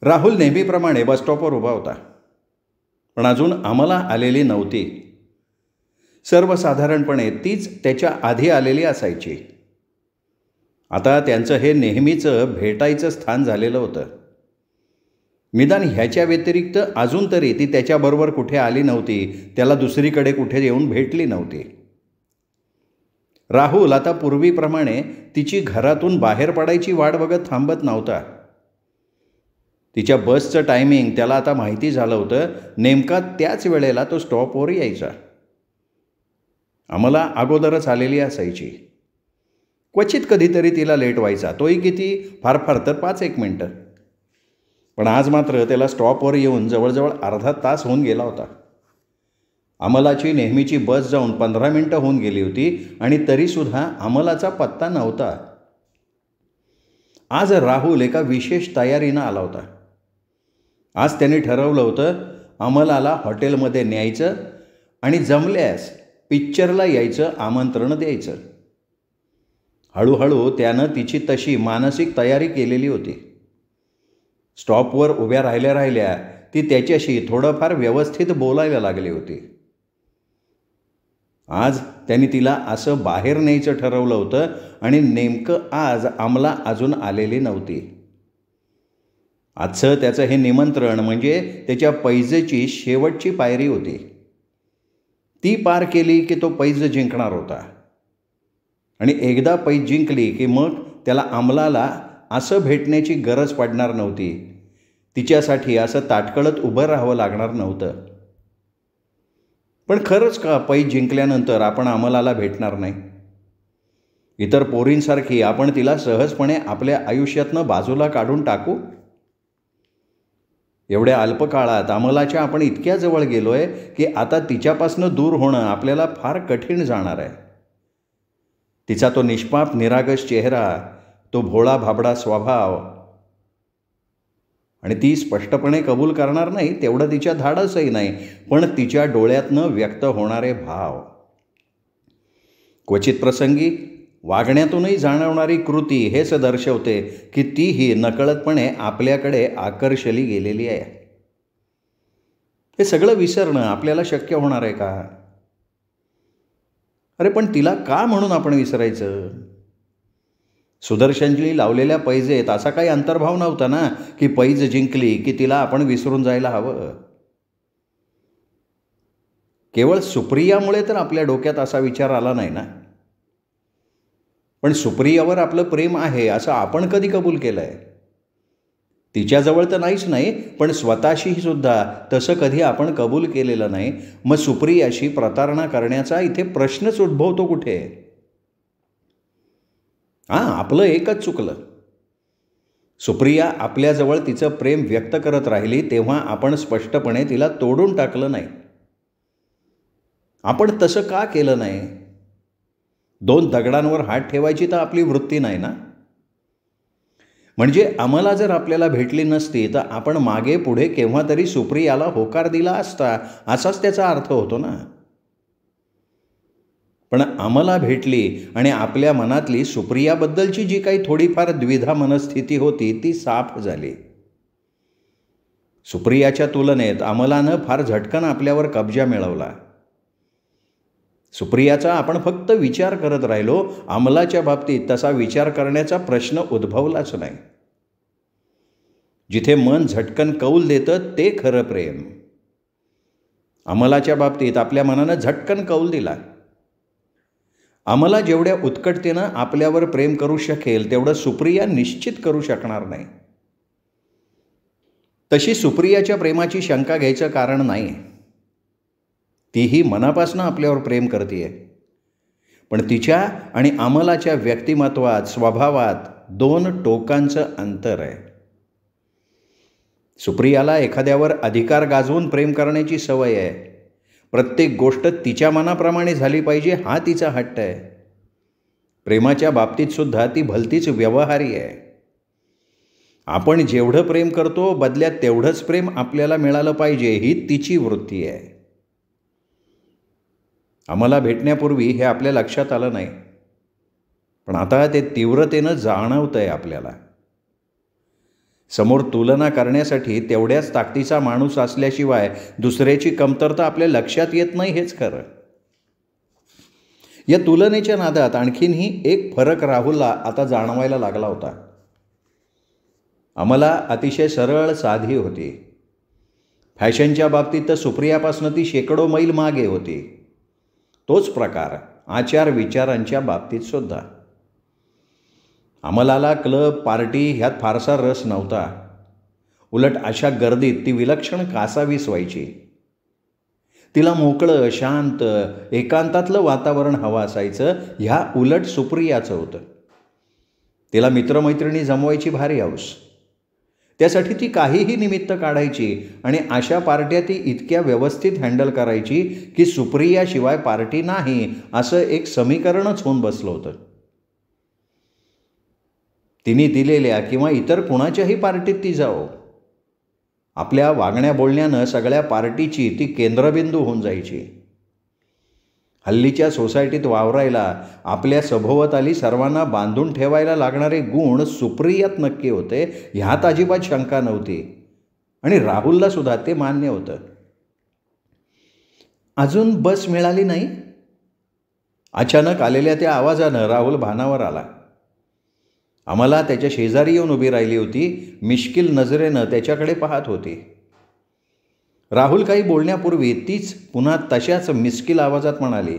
राहुल नेहमीप्रमाणे बसस्टॉपवर उभा होता, पण अजून आम्हाला आलेली नव्हती. सर्वसाधारणपणे तीच त्याच्या आधी आलेली असायची. आता त्यांचं हे नेहमीचं भेटायचं स्थान झालेलं होतं. निदान ह्याच्या व्यतिरिक्त अजून तरी ती त्याच्याबरोबर कुठे आली नव्हती, त्याला दुसरीकडे कुठे येऊन भेटली नव्हती. राहुल आता पूर्वीप्रमाणे तिची घरातून बाहेर पडायची वाट बघत थांबत नव्हता. तिच्या बसचं टायमिंग त्याला आता माहिती झालं होतं. नेमका त्याच वेळेला तो स्टॉपवर यायचा. आम्हाला अगोदरच आलेली असायची. क्वचित कधीतरी तिला लेट व्हायचा, तोही किती, फार फार तर 5-1 मिनटं. पण आज मात्र त्याला स्टॉपवर येऊन जवळजवळ अर्धा तास होऊन गेला होता. अमलाची नेहमीची बस जाऊन 15 मिनटं होऊन गेली होती आणि तरीसुद्धा अमलाचा पत्ता नव्हता. आज राहुल एका विशेष तयारीनं आला होता. आज त्याने ठरवलं होतं अमलाला हॉटेलमध्ये न्यायचं आणि जमल्यास पिक्चरला यायचं आमंत्रण द्यायचं. हळूहळू त्यानं तिची तशी मानसिक तयारी केलेली होती. स्टॉपवर उभ्या राहिल्या ती त्याच्याशी थोडंफार व्यवस्थित बोलायला लागली होती. आज त्यांनी तिला असं बाहेर न्यायचं ठरवलं होतं आणि नेमकं आज अमला अजून आलेली नव्हती. आजचं त्याचं हे निमंत्रण म्हणजे त्याच्या पैजेची शेवटची पायरी होती. ती पार केली की तो पैज जिंकणार होता. आणि एकदा पैज जिंकली की मग त्याला अमलाला असं भेटण्याची गरज पडणार नव्हती. तिच्यासाठी असं ताटकळत उभं राहावं लागणार नव्हतं. पण खरंच का पैज जिंकल्यानंतर आपण अमलाला भेटणार नाही? इतर पोरींसारखी आपण तिला सहजपणे आपल्या आयुष्यातनं बाजूला काढून टाकू? एवढ्या अल्प काळात अमलाच्या आपण इतक्या जवळ गेलो आहे की आता तिच्यापासनं दूर होणं आपल्याला फार कठीण जाणार आहे. तिचा तो निष्पाप निरागस चेहरा, तो भोळा भाबडा स्वभाव, आणि ती स्पष्टपणे कबूल करणार नाही तेवढं तिच्या धाडसही नाही, पण तिच्या डोळ्यातनं व्यक्त होणारे भाव, क्वचित प्रसंगी वागण्यातूनही जाणवणारी कृती हेच दर्शवते की तीही नकळतपणे आपल्याकडे आकर्षली गेलेली आहे. हे सगळं विसरणं आपल्याला शक्य होणार आहे का? अरे पण तिला का म्हणून आपण विसरायचं? सुदर्शनजी लावलेल्या पैजेत असा काही अंतर्भाव नव्हता ना की पैज जिंकली की तिला आपण विसरून जायला हवं. केवळ सुप्रियामुळे तर आपल्या डोक्यात असा विचार आला नाही ना. पण सुप्रियावर आपलं प्रेम आहे असं आपण कधी कबूल केलं आहे? तिच्याजवळ तर नाहीच नाही, पण स्वतःशी सुद्धा तसं कधी आपण कबूल केलेलं नाही. मग सुप्रियाशी प्रतारणा करण्याचा इथे प्रश्नच उद्भवतो कुठे? आपलं एकच चुकलं. सुप्रिया आपल्याजवळ तिचं प्रेम व्यक्त करत राहिली तेव्हा आपण स्पष्टपणे तिला तोडून टाकलं नाही. आपण तसं का केलं नाही? 2 दगडांवर हात ठेवायची तर आपली वृत्ती नाही ना. म्हणजे अमला जर आपल्याला भेटली नसती तर आपण मागे पुढे केव्हा तरी सुप्रियाला होकार दिला असता, असाच त्याचा अर्थ होतो ना. पण अमला भेटली आणि आपल्या मनातली सुप्रियाबद्दलची जी काही थोडीफार द्विधा मनस्थिती होती ती साफ झाली. सुप्रियाच्या तुलनेत अमलानं फार झटकन आपल्यावर कब्जा मिळवला. सुप्रियाचा आपण फक्त विचार करत राहिलो, अमलाच्या बाबतीत तसा विचार करण्याचा प्रश्न उद्भवलाच नाही. जिथे मन झटकन कौल देतं ते खरं प्रेम. अमलाच्या बाबतीत आपल्या मनानं झटकन कौल दिला. अमला जेवढ्या उत्कटतेनं आपल्यावर प्रेम करू शकेल तेवढं सुप्रिया निश्चित करू शकणार नाही. तशी सुप्रियाच्या प्रेमाची शंका घ्यायचं कारण नाही. तीही मनापासून आपल्यावर प्रेम करते. पण तिच्या आणि अमलाच्या व्यक्तिमत्वात, स्वभावात 2 टोकांचं अंतर आहे. सुप्रियाला एखाद्यावर अधिकार गाजवून प्रेम करण्याची सवय आहे. प्रत्येक गोष्ट तिच्या मनाप्रमाणे झाली पाहिजे हा तिचा हट्ट आहे. प्रेमाच्या बाबतीत सुद्धा ती भलतीच व्यवहारी आहे. आपण जेवढं प्रेम करतो बदल्यात तेवढंच प्रेम आपल्याला मिळालं पाहिजे ही तिची वृत्ती आहे. आम्हाला भेटण्यापूर्वी हे आपल्या लक्षात आलं नाही, पण आता ते तीव्रतेनं जाणवतं आहे आपल्याला. समोर तुलना करण्यासाठी तेवढ्याच ताकदीचा माणूस असल्याशिवाय दुसऱ्याची कमतरता आपल्या लक्षात येत नाही, हेच खरं. या तुलनेच्या नादात आणखीनही एक फरक राहुलला आता जाणवायला लागला होता. अमला अतिशय सरळ साधी होती. फॅशनच्या बाबतीत तर सुप्रियापासून ती शेकडो मैल मागे होती. तोच प्रकार आचार विचारांच्या बाबतीत सुद्धा. अमलाला क्लब पार्टी ह्यात फारसा रस नव्हता. उलट अशा गर्दीत ती विलक्षण कासावीस व्हायची. तिला मोकळं, शांत, एकांतातलं वातावरण हवं असायचं. ह्या उलट सुप्रियाचं होतं. तिला मित्रमैत्रिणी जमवायची भारी हौस. त्यासाठी ती काहीही निमित्त काढायची आणि अशा पार्ट्या ती इतक्या व्यवस्थित हँडल करायची की सुप्रियाशिवाय पार्टी नाही असं एक समीकरणच होऊन बसलं होतं. तिने दिलेल्या किंवा इतर कुणाच्याही पार्टीत ती जाओ, आपल्या वागण्या बोलण्यानं सगळ्या पार्टीची ती केंद्रबिंदू होऊन जायची. हल्लीच्या सोसायटीत वावरायला आपल्या सभोवताली सर्वांना बांधून ठेवायला लागणारे गुण सुप्रियात नक्की होते, ह्यात अजिबात शंका नव्हती. आणि राहुलला सुद्धा ते मान्य होतं. अजून बस मिळाली नाही? अचानक आलेल्या त्या आवाजानं राहुल भानावर आला. अमला त्याच्या शेजारी येऊन उभी राहिली होती. मिश्किल नजरेनं त्याच्याकडे पाहत होती. राहुल काही बोलण्यापूर्वी तीच पुन्हा तशाच मिश्किल आवाजात म्हणाली,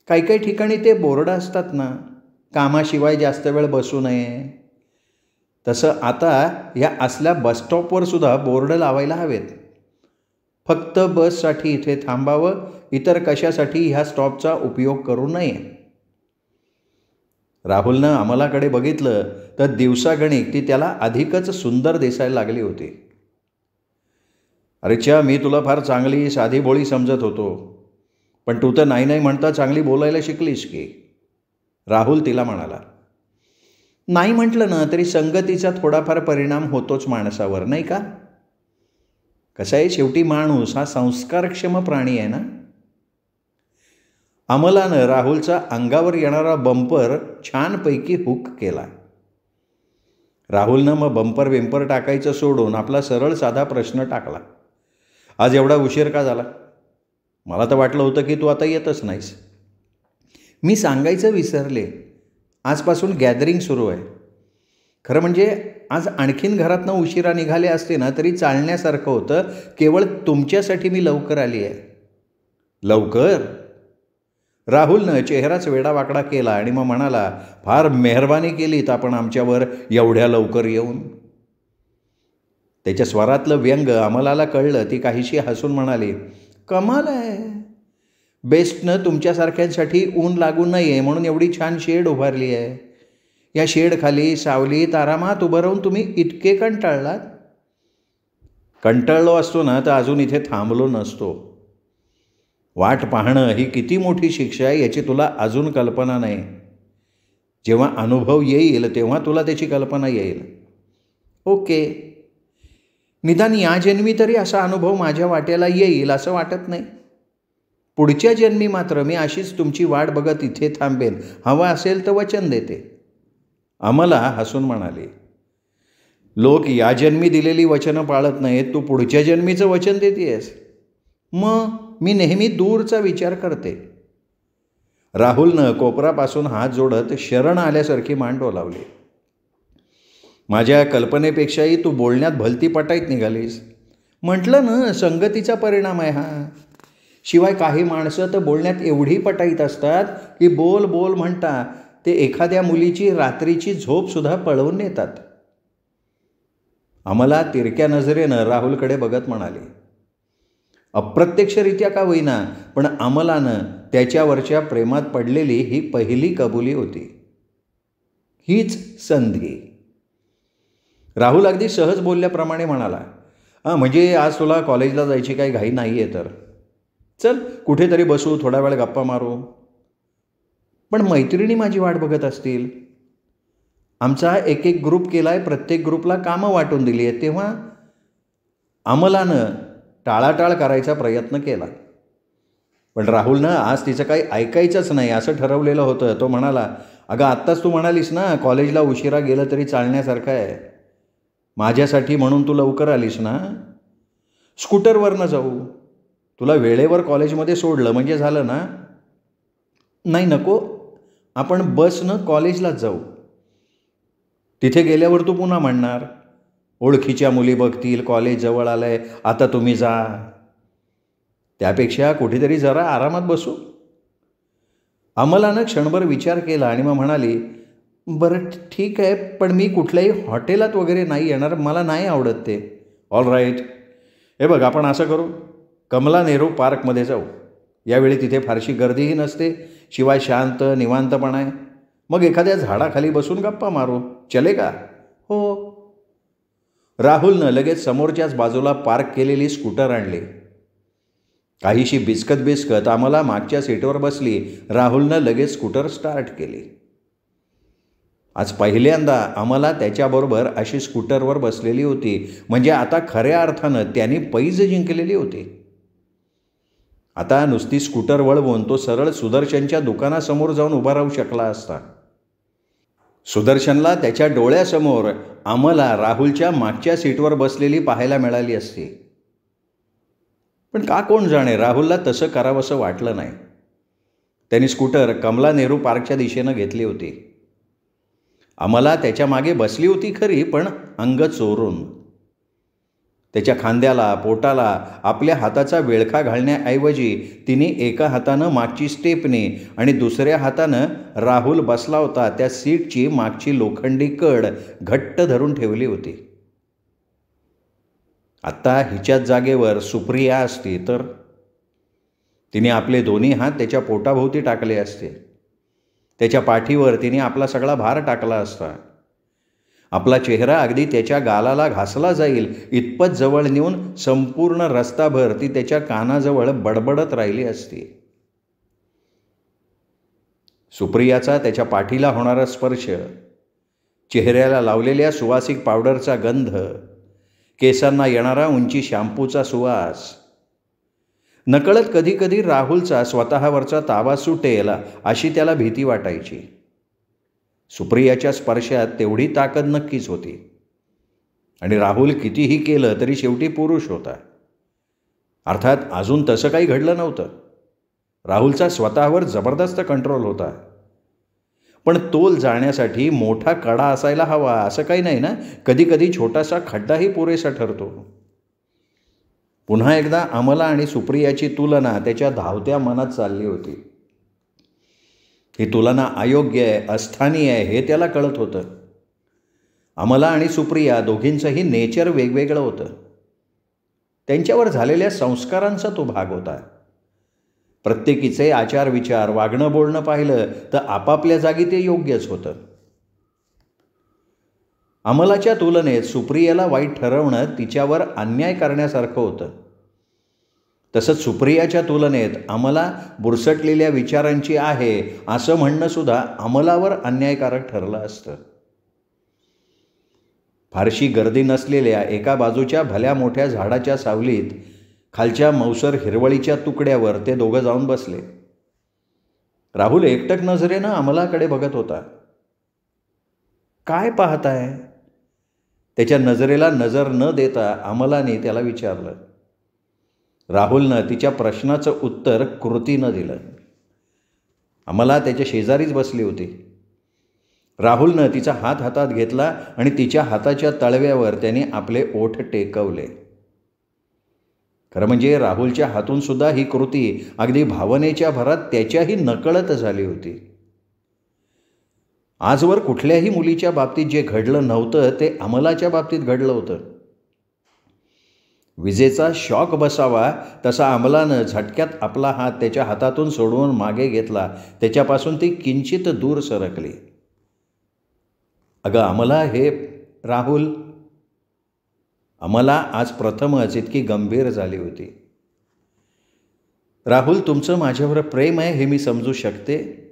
काही काही ठिकाणी ते बोर्ड असतात ना, कामाशिवाय जास्त वेळ बसू नये. तसं आता या असल्या बसस्टॉपवर सुद्धा बोर्ड लावायला हवेत. फक्त बससाठी इथे थांबावं, इतर कशासाठी ह्या स्टॉपचा उपयोग करू नये. राहुलनं अमलाकडे बघितलं तर दिवसागणिक ती त्याला अधिकच सुंदर दिसायला लागली होती. अरेच्या, मी तुला फार चांगली साधी भोळी समजत होतो, पण तू तर नाही नाही म्हणता चांगली बोलायला शिकलीस की, राहुल तिला म्हणाला. नाही म्हटलं ना तरी संगतीचा थोडाफार परिणाम होतोच माणसावर, नाही का? कसं आहे, शेवटी माणूस हा संस्कारक्षम प्राणी आहे ना. अमलानं राहुलचा अंगावर येणारा बंपर छानपैकी हुक केला. राहुलनं मग बंपर वेंपर टाकायचं सोडून आपला सरळ साधा प्रश्न टाकला. आज एवढा उशीर का झाला? मला तर वाटलं होतं की तू आता येतच नाहीस. मी सांगायचं विसरले, आजपासून गॅदरिंग सुरू आहे. खरं म्हणजे आज आणखीन घरातनं उशिरा निघाले असते ना तरी चालण्यासारखं होतं. केवळ तुमच्यासाठी मी लवकर आली आहे. लवकर? राहुलनं चेहराच वेडावाकडा केला आणि मग म्हणाला, फार मेहरबानी केलीत आपण आमच्यावर एवढ्या लवकर येऊन. त्याच्या स्वरातलं व्यंग अमलाला कळलं. ती काहीशी हसून म्हणाली, कमाल आहे. बेस्टनं तुमच्यासारख्यांसाठी ऊन लागू नये म्हणून एवढी छान शेड उभारली आहे. या शेडखाली सावलीत आरामात उभं राहून तुम्ही इतके कंटाळलात? कंटाळलो असतो ना तर अजून इथे थांबलो नसतो. वाट पाहणं ही किती मोठी शिक्षा आहे याची तुला अजून कल्पना नाही. जेव्हा अनुभव येईल तेव्हा तुला त्याची कल्पना येईल. ओके, निदान या जन्मी तरी असा अनुभव माझ्या वाट्याला येईल असं वाटत नाही. पुढच्या जन्मी मात्र मी अशीच तुमची वाट बघत इथे थांबेन. हवं असेल तर वचन देते. अमला हसून म्हणाली, लोक या जन्मी दिलेली वचनं पाळत नाहीत, तू पुढच्या जन्मीचं वचन देतेस? मग मी नेहमी दूरचा विचार करते. राहुलनं कोपरापासून हात जोडत शरण आल्यासारखी मान डोलावली. माझ्या कल्पनेपेक्षाही तू बोलण्यात भलती पटाईत निघालीस. म्हटलं ना, संगतीचा परिणाम आहे हा. शिवाय काही माणसं तर बोलण्यात एवढी पटाईत असतात की बोल बोल म्हणता ते एखाद्या मुलीची रात्रीची झोपसुद्धा पळवून नेतात. अमला तिरक्या नजरेनं राहुलकडे बघत म्हणाली. अप्रत्यक्षरित्या का होईना पण अमलानं त्याच्यावरच्या प्रेमात पडलेली ही पहिली कबुली होती. हीच संधी. राहुल अगदी सहज बोलल्याप्रमाणे म्हणाला, म्हणजे आज तुला कॉलेजला जायची काही घाई नाही आहे तर चल कुठेतरी बसू, थोडा वेळ गप्पा मारू. पण मैत्रिणी माझी वाट बघत असतील. आमचा एक एक ग्रुप केला आहे, प्रत्येक ग्रुपला कामं वाटून दिली आहेत. तेव्हा अमलानं टाळाटाळ करायचा प्रयत्न केला. पण राहुलनं आज तिचं काही ऐकायचंच नाही असं ठरवलेलं होतं. तो म्हणाला, अगं आत्ताच तू म्हणालीस ना कॉलेजला उशिरा गेलं तरी चालण्यासारखं आहे. माझ्यासाठी म्हणून तू लवकर आलीस ना. स्कूटरवरनं जाऊ. तुला वेळेवर कॉलेजमध्ये सोडलं म्हणजे झालं ना. नाही नको, आपण बसनं कॉलेजलाच जाऊ. तिथे गेल्यावर तू पुन्हा म्हणणार, ओळखीच्या मुली बघतील, कॉलेज जवळ आलंय, आता तुम्ही जा. त्यापेक्षा कुठेतरी जरा आरामात बसू. अमलानं क्षणभर विचार केला आणि मग म्हणाली, बरं ठीक आहे, पण मी कुठल्याही हॉटेलात वगैरे नाही येणार, मला नाही आवडत ते. All right. हे बघ, आपण असं करू, कमला नेहरू पार्कमध्ये जाऊ. यावेळी तिथे फारशी गर्दीही नसते, शिवाय शांत निवांतपणा आहे. मग एखाद्या झाडाखाली बसून गप्पा मारू. चले का? हो. राहुलनं लगेच समोरच्याच बाजूला पार्क केलेली स्कूटर आणली. काहीशी बिस्कत आम्हाला मागच्या सीटवर बसली. राहुलनं लगेच स्कूटर स्टार्ट केली. आज पहिल्यांदा आम्हाला त्याच्याबरोबर अशी स्कूटरवर बसलेली होती. म्हणजे आता खऱ्या अर्थानं त्यांनी पैज जिंकलेली होती. आता नुसती स्कूटर वळवून तो सरळ सुदर्शनच्या दुकानासमोर जाऊन उभा राहू शकला असता. सुदर्शनला त्याच्या डोळ्यासमोर आम्हाला राहुलच्या मागच्या सीटवर बसलेली पाहायला मिळाली असती. पण का कोण जाणे, राहुलला तसं करावंसं वाटलं नाही. त्यांनी स्कूटर कमला नेहरू पार्कच्या दिशेनं घेतली होती. आम्हाला त्याच्या मागे बसली होती खरी, पण अंग चोरून. त्याच्या खांद्याला, पोटाला आपल्या हाताचा विळखा घालण्याऐवजी तिने एका हातानं मागची स्टेपनी आणि दुसऱ्या हातानं राहुल बसला होता त्या सीटची मागची लोखंडी कड घट्ट धरून ठेवली होती. आत्ता हिच्याच जागेवर सुप्रिया असती तर तिने आपले दोन्ही हात त्याच्या पोटाभोवती टाकले असते. त्याच्या पाठीवर तिने आपला सगळा भार टाकला असता. आपला चेहरा अगदी त्याच्या गालाला घासला जाईल इतपत जवळ नेऊन संपूर्ण रस्ताभर ती त्याच्या कानाजवळ बडबडत राहिली असती. सुप्रियाचा त्याच्या पाठीला होणारा स्पर्श, चेहऱ्याला लावलेल्या सुवासिक पावडरचा गंध, केसांना येणारा उंची शॅम्पूचा सुवास, नकळत कधी कधी राहुलचा स्वतःवरचा ताबा सुटेल अशी त्याला भीती वाटायची. सुप्रियाच्या स्पर्शात तेवढी ताकद नक्कीच होती. आणि राहुल कितीही केलं तरी शेवटी पुरुष होता. अर्थात अजून तसं काही घडलं नव्हतं. राहुलचा स्वतःवर जबरदस्त कंट्रोल होता. पण तोल जाण्यासाठी मोठा कडा असायला हवा असं काही नाही ना. कधी कधी छोटासा खड्डाही पुरेसा ठरतो. पुन्हा एकदा अमला आणि सुप्रियाची तुलना त्याच्या धावत्या मनात चालली होती. ही तुलना अयोग्य आहे, अस्थानीय आहे हे त्याला कळत होतं. अमला आणि सुप्रिया दोघींचंही नेचर वेगवेगळं होतं. त्यांच्यावर झालेल्या संस्कारांचा तो भाग होता. प्रत्येकीचे आचार विचार, वागणं बोलणं पाहिलं तर आपापल्या जागी ते योग्यच होतं. अमलाच्या तुलनेत सुप्रियाला वाईट ठरवणं तिच्यावर अन्याय करण्यासारखं होतं. तसंच सुप्रियाच्या तुलनेत अमला बुरसटलेल्या विचारांची आहे असं म्हणणं सुद्धा अमलावर अन्यायकारक ठरलं असतं. फारशी गर्दी नसलेल्या एका बाजूच्या भल्या मोठ्या झाडाच्या सावलीत खालच्या मौसर हिरवळीच्या तुकड्यावर ते दोघं जाऊन बसले. राहुल एकटक नजरेनं अमलाकडे बघत होता. काय पाहताय? त्याच्या नजरेला नजर न देता अमलाने त्याला विचारलं. राहुलनं तिच्या प्रश्नाचं उत्तर कृतीनं दिलं. अमला त्याच्या शेजारीच बसली होती. राहुलनं तिचा हात हातात घेतला आणि तिच्या हाताच्या तळव्यावर त्याने आपले ओठ टेकवले. खरं म्हणजे राहुलच्या हातून सुद्धा ही कृती अगदी भावनेच्या भरात त्याच्याही नकळत झाली होती. आजवर कुठल्याही मुलीच्या बाबतीत जे घडलं नव्हतं ते अमलाच्या बाबतीत घडलं होतं. विजेचा शॉक बसावा तसा अमलानं झटक्यात आपला हात त्याच्या हातातून सोडवून मागे घेतला. त्याच्यापासून ती किंचित दूर सरकली. अगं अमला, हे राहुल. अमला आज प्रथमच इतकी गंभीर झाली होती. राहुल, तुमचं माझ्यावर प्रेम आहे हे मी समजू शकते.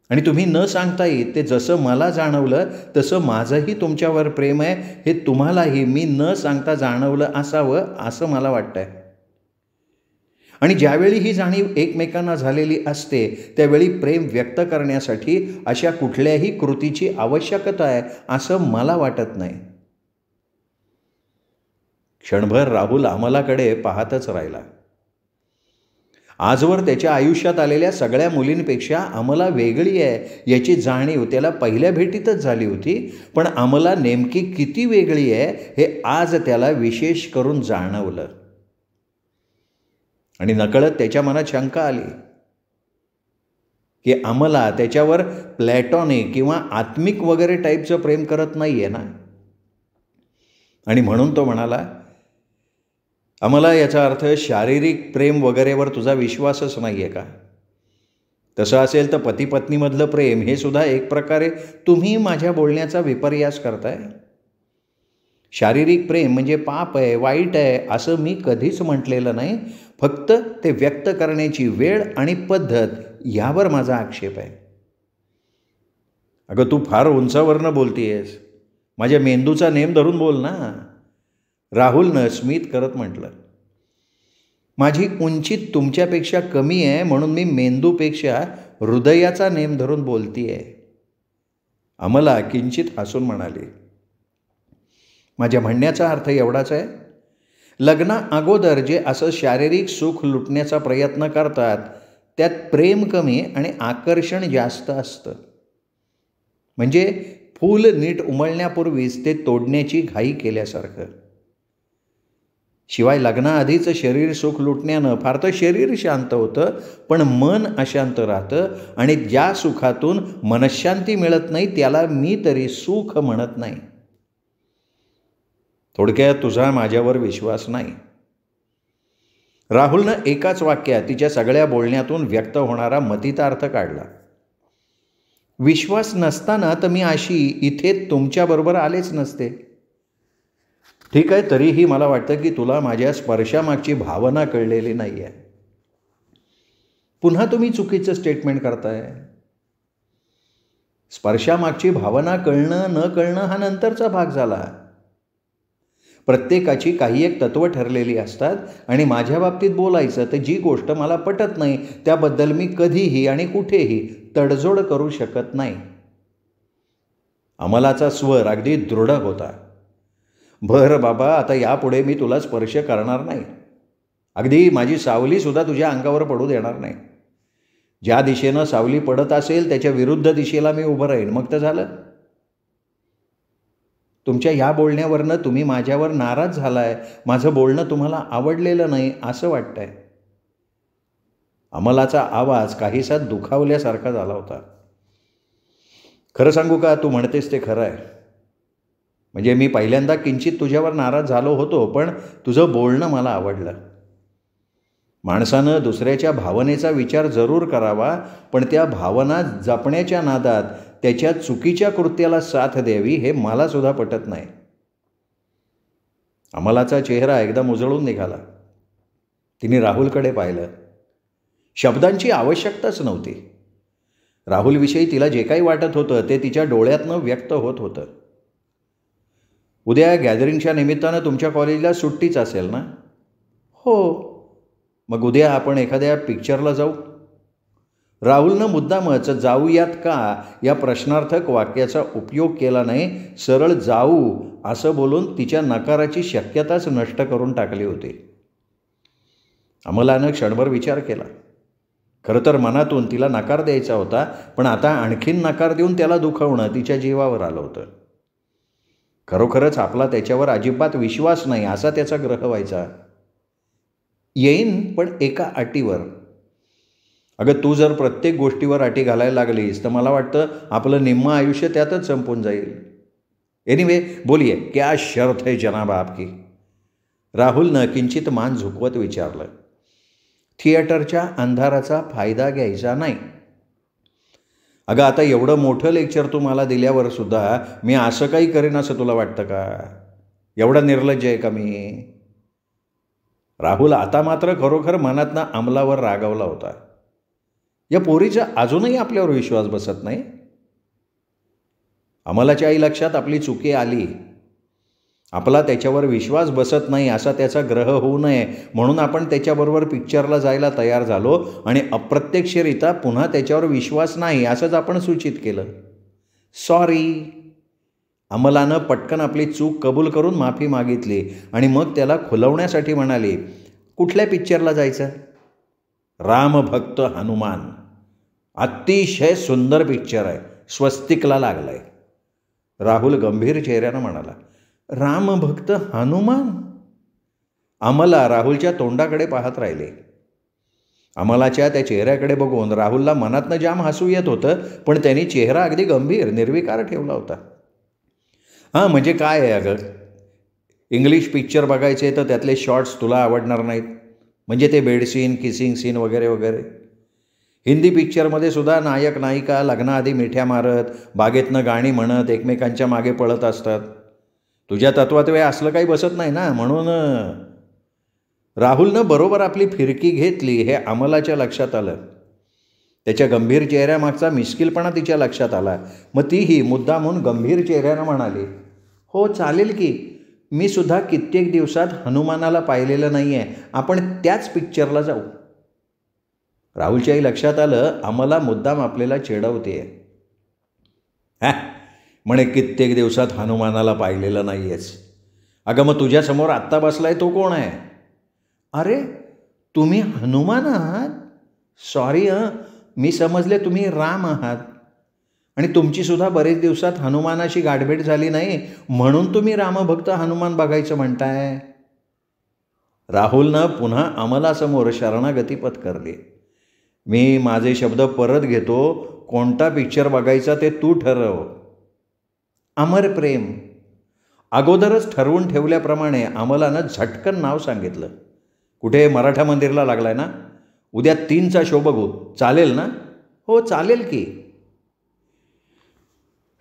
आणि तुम्ही न सांगताही ते जसं मला जाणवलं तसं माझंही तुमच्यावर प्रेम आहे हे तुम्हालाही मी न सांगता जाणवलं असावं असं मला वाटतंय. आणि ज्यावेळी ही जाणीव एकमेकांना झालेली असते त्यावेळी प्रेम व्यक्त करण्यासाठी अशा कुठल्याही कृतीची आवश्यकता आहे असं मला वाटत नाही. क्षणभर राहुल अमलाकडे पाहतच राहिला. आजवर त्याच्या आयुष्यात आलेल्या सगळ्या मुलींपेक्षा अमला वेगळी आहे याची जाणीव त्याला पहिल्या भेटीतच झाली होती. पण अमला नेमकी किती वेगळी आहे हे आज त्याला विशेष करून जाणवलं. आणि नकळत त्याच्या मनात शंका आली की अमला त्याच्यावर प्लॅटॉनिक किंवा आत्मिक वगैरे टाईपचं प्रेम करत नाही आहे ना. आणि म्हणून तो म्हणाला, अमला, याचा अर्थ शारीरिक प्रेम वगैरेवर तुझा विश्वासच नाही आहे का? तसं असेल तर पती पत्नीमधलं प्रेम हे सुद्धा एक प्रकारे तुम्ही माझ्या बोलण्याचा विपर्यास करताय. शारीरिक प्रेम म्हणजे पाप आहे, वाईट आहे असं मी कधीच म्हटलेलं नाही. फक्त ते व्यक्त करण्याची वेळ आणि पद्धत यावर माझा आक्षेप आहे. अगं, तू फार उंचावरनं बोलतीयस. माझ्या मेंदूचा नेम धरून बोल ना, राहुलनं स्मित करत म्हटलं. माझी उंची तुमच्यापेक्षा कमी आहे म्हणून मी मेंदूपेक्षा हृदयाचा नेम धरून बोलतीये. अमला किंचित हसून म्हणाली, माझ्या म्हणण्याचा अर्थ एवढाच आहे, लग्ना अगोदर जे असं शारीरिक सुख लुटण्याचा प्रयत्न करतात त्यात प्रेम कमी आणि आकर्षण जास्त असतं. म्हणजे फूल नीट उमलण्यापूर्वीच ते तोडण्याची घाई केल्यासारखं. शिवाय लग्नाआधीचं शरीर सुख लुटण्यानं फार तर शरीर शांत होतं, पण मन अशांत राहतं आणि ज्या सुखातून मनशांती मिळत नाही त्याला मी तरी सुख म्हणत नाही. थोडक्यात तुझा माझ्यावर विश्वास नाही. राहुलनं एकाच वाक्यात तिच्या सगळ्या बोलण्यातून व्यक्त होणारा मतितार्थ काढला. विश्वास नसताना तर मी अशी इथे तुमच्याबरोबर आलेच नसते. ठीक आहे, तरीही मला वाटतं की तुला माझ्या स्पर्शामागची भावना कळलेली नाही आहे. पुन्हा तुम्ही चुकीचं स्टेटमेंट करताय. स्पर्शामागची भावना कळणं न कळणं हा नंतरचा भाग झाला. प्रत्येकाची काही एक तत्त्व ठरलेली असतात आणि माझ्या बाबतीत बोलायचं तर जी गोष्ट मला पटत नाही त्याबद्दल मी कधीही आणि कुठेही तडजोड करू शकत नाही. अमलाचा स्वर अगदी दृढ होता. बरं बाबा, आता यापुढे मी तुला स्पर्श करणार नाही. अगदी माझी सावलीसुद्धा तुझ्या अंगावर पडू देणार नाही. ज्या दिशेनं सावली पडत असेल त्याच्या विरुद्ध दिशेला मी उभं राहीन. मग तर झालं. तुमच्या या बोलण्यावरनं तुम्ही माझ्यावर नाराज झालाय, माझं बोलणं तुम्हाला आवडलेलं नाही असं वाटतंय. अमलाचा आवाज काहीसा दुखावल्यासारखा झाला होता. खरं सांगू का, तू म्हणतेस ते खरं आहे. म्हणजे मी पहिल्यांदा किंचित तुझ्यावर नाराज झालो होतो, पण तुझं बोलणं मला आवडलं. माणसानं दुसऱ्याच्या भावनेचा विचार जरूर करावा, पण त्या भावना जपण्याच्या नादात त्याच्या चुकीच्या कृत्याला साथ द्यावी हे मला सुद्धा पटत नाही. अमलाचा चेहरा एकदम उजळून निघाला. तिने राहुलकडे पाहिलं. शब्दांची आवश्यकताच नव्हती. राहुलविषयी तिला जे काही वाटत होतं ते तिच्या डोळ्यातनं व्यक्त होत होतं. उद्या गॅदरिंगच्या निमित्तानं तुमच्या कॉलेजला सुट्टीच असेल ना? हो. मग उद्या आपण एखाद्या पिक्चरला जाऊ. राहुलनं मुद्दामच जाऊयात का या प्रश्नार्थक वाक्याचा उपयोग केला नाही. सरळ जाऊ असं बोलून तिच्या नकाराची शक्यताच नष्ट करून टाकली होती. अमलानं क्षणभर विचार केला. खरं तर मनातून तिला नकार द्यायचा होता, पण आता आणखीन नकार देऊन त्याला दुखवणं तिच्या जीवावर आलं होतं. खरोखरच आपला त्याच्यावर अजिबात विश्वास नाही असा त्याचा ग्रह व्हायचा. येईन, पण एका अटीवर. अगं, तू जर प्रत्येक गोष्टीवर अटी घालायला लागलीस तर मला वाटतं आपलं निम्मं आयुष्य त्यातच संपून जाईल. एनिवे, बोलिये, क्या शर्त है जनाब आपकी? राहुलनं किंचित मान झुकवत विचारलं. थिएटरच्या अंधाराचा फायदा घ्यायचा नाही. अगं, आता एवढं मोठं लेक्चर तू मला दिल्यावर सुद्धा मी असं काही करेन असं तुला वाटतं का? एवढा निर्लज्ज आहे का मी? राहुल आता मात्र खरोखर मनातनं अमलावर रागावला होता. या पोरीचा अजूनही आपल्यावर विश्वास बसत नाही. अमलाच्या आई लक्षात आपली चुकी आली. आपला त्याच्यावर विश्वास बसत नाही असा त्याचा ग्रह होऊ नये म्हणून आपण त्याच्याबरोबर पिक्चरला जायला तयार झालो आणि अप्रत्यक्षरित्या पुन्हा त्याच्यावर विश्वास नाही असंच आपण सूचित केलं. सॉरी. अमलानं पटकन आपली चूक कबूल करून माफी मागितली आणि मग त्याला खुलवण्यासाठी म्हणाली, कुठल्या पिक्चरला जायचं? रामभक्त हनुमान. अतिशय सुंदर पिक्चर आहे, स्वस्तिकला लागला आहे. राहुल गंभीर चेहऱ्यानं म्हणाला, रामभक्त हनुमान? अमला राहुलच्या तोंडाकडे पाहत राहिले. अमलाच्या त्या चेहऱ्याकडे बघून राहुलला मनातनं जाम हसू येत होतं, पण त्यांनी चेहरा अगदी गंभीर निर्विकार ठेवला होता. हां, म्हणजे काय आहे अगं, इंग्लिश पिक्चर बघायचे तर त्यातले शॉर्ट्स तुला आवडणार नाहीत? म्हणजे ते बेड सीन, किसिंग सीन वगैरे वगैरे. हिंदी पिक्चरमध्ये सुद्धा नायक नायिका लग्नाआधी मिठ्या मारत, बागेतनं गाणी म्हणत एकमेकांच्या मागे पळत असतात. तुझ्या तत्वात असलं काही बसत नाही ना, म्हणून. राहुलनं बरोबर आपली फिरकी घेतली हे अमलाच्या लक्षात आलं. त्याच्या गंभीर चेहऱ्यामागचा मिश्किलपणा तिच्या लक्षात आला. मग तीही मुद्दामून गंभीर चेहऱ्यानं म्हणाली, हो चालेल की, मी सुद्धा कित्येक दिवसात हनुमानाला पाहिलेलं नाही आहे, आपण त्याच पिक्चरला जाऊ. राहुलच्याही लक्षात आलं अमला मुद्दाम आपल्याला चिडवते. म्हणे कित्येक दिवसात हनुमानाला पाहिलेलं नाही आहेस. अगं मग तुझ्यासमोर आत्ता बसलाय तो कोण आहे? अरे तुम्ही हनुमान आहात? सॉरी मी समजले तुम्ही राम आहात. आणि तुमचीसुद्धा बरेच दिवसात हनुमानाशी गाठभेट झाली नाही, म्हणून तुम्ही रामभक्त हनुमान बघायचं म्हणताय. राहुलनं पुन्हा अमलासमोर शरणागती पत्करली. मी माझे शब्द परत घेतो, कोणता पिक्चर बघायचा ते तू ठरव. अमर प्रेम. अगोदरच ठरवून ठेवल्याप्रमाणे अमलानं झटकन नाव सांगितलं. कुठे मराठा मंदिरला लागलाय ना? उद्या 3चा शो बघू, चालेल ना? हो चालेल की.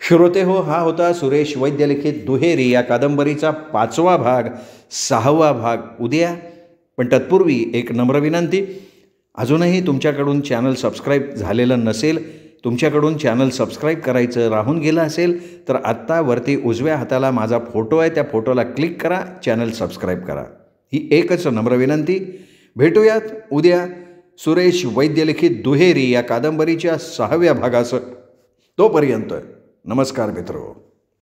श्रोते हो, हा होता सुरेश वैद्य लिखित दुहेरी या कादंबरीचा 5वा भाग, 6वा भाग उद्या. पण तत्पूर्वी एक नम्र विनंती, अजूनही तुमच्याकडून चॅनल सबस्क्राईब झालेलं नसेल, तुमच्याकडून चॅनल सबस्क्राईब करायचं राहून गेलं असेल तर आत्ता वरती उजव्या हाताला माझा फोटो आहे, त्या फोटोला क्लिक करा, चॅनल सबस्क्राईब करा. ही एकच नम्र विनंती. भेटूयात उद्या सुरेश वैद्य लिखित दुहेरी या कादंबरीच्या 6व्या भागासह. तोपर्यंत नमस्कार मित्रो.